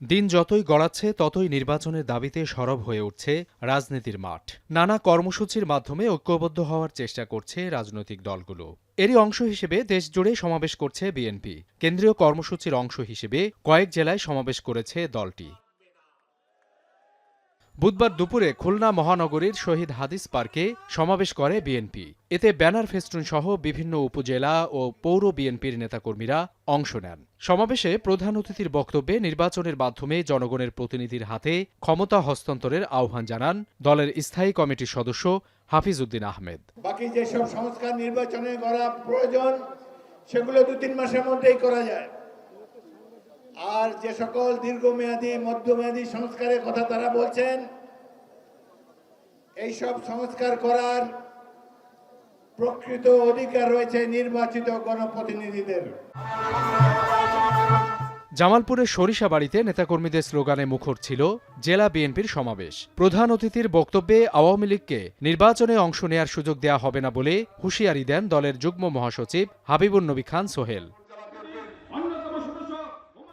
দিন যতই গড়াচ্ছে ততই নির্বাচনের দাবিতে সরব হয়ে উঠছে রাজনীতির মাঠ। নানা কর্মসূচির মাধ্যমে ঐক্যবদ্ধ হওয়ার চেষ্টা করছে রাজনৈতিক দলগুলো। এরই অংশ হিসেবে দেশজুড়ে সমাবেশ করছে বিএনপি। কেন্দ্রীয় কর্মসূচির অংশ হিসেবে কয়েক জেলায় সমাবেশ করেছে দলটি। বুধবার দুপুরে খুলনা মহানগরীর শহীদ হাদিস পার্কে সমাবেশ করে বিএনপি। এতে ব্যানার ফেস্টুন সহ বিভিন্ন উপজেলা ও পৌর বিএনপির নেতাকর্মীরা অংশ নেন। সমাবেশে প্রধান অতিথির বক্তব্যে নির্বাচনের মাধ্যমে জনগণের প্রতিনিধির হাতে ক্ষমতা হস্তান্তরের আহ্বান জানান দলের স্থায়ী কমিটির সদস্য হাফিজ উদ্দিন আহমেদ। বাকি যেসব সংস্কার নির্বাচনে করা প্রয়োজন সেগুলো 2-3 মাসের মধ্যেই করা যায়। আর যে সকল দীর্ঘমেয়াদী মধ্যমেয়াদী সংস্কারের কথা তারা বলছেন, এই সব সংস্কার করার প্রকৃত অধিকার রয়েছে নির্বাচিত গণপ্রতিনিধিদের। জামালপুরের সরিষাবাড়িতে নেতাকর্মীদের স্লোগানে মুখর ছিল জেলা বিএনপির সমাবেশ। প্রধান অতিথির বক্তব্যে আওয়ামী লীগকে নির্বাচনে অংশ নেয়ার সুযোগ দেয়া হবে না বলে হুঁশিয়ারি দেন দলের যুগ্ম মহাসচিব হাবিবুন নবী খান সোহেল।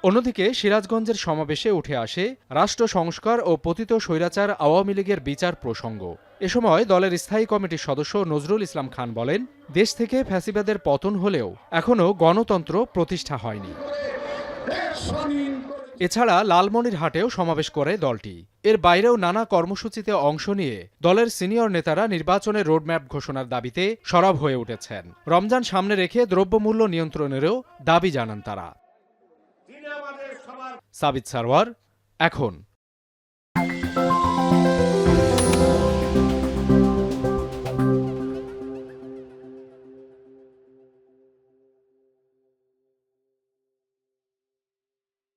অন্যদিকে সিরাজগঞ্জের সমাবেশে উঠে আসে রাষ্ট্র সংস্কার ও পতিত স্বৈরাচার আওয়ামী লীগের বিচার প্রসঙ্গ। এ সময় দলের স্থায়ী কমিটির সদস্য নজরুল ইসলাম খান বলেন, দেশ থেকে ফ্যাসিবাদের পতন হলেও এখনও গণতন্ত্র প্রতিষ্ঠা হয়নি। এছাড়া লালমনিরহাটেও সমাবেশ করে দলটি। এর বাইরেও নানা কর্মসূচিতে অংশ নিয়ে দলের সিনিয়র নেতারা নির্বাচনের রোডম্যাপ ঘোষণার দাবিতে সরব হয়ে উঠেছেন। রমজান সামনে রেখে দ্রব্যমূল্য নিয়ন্ত্রণেরও দাবি জানান তারা। সাবিত সারওয়ার, এখন।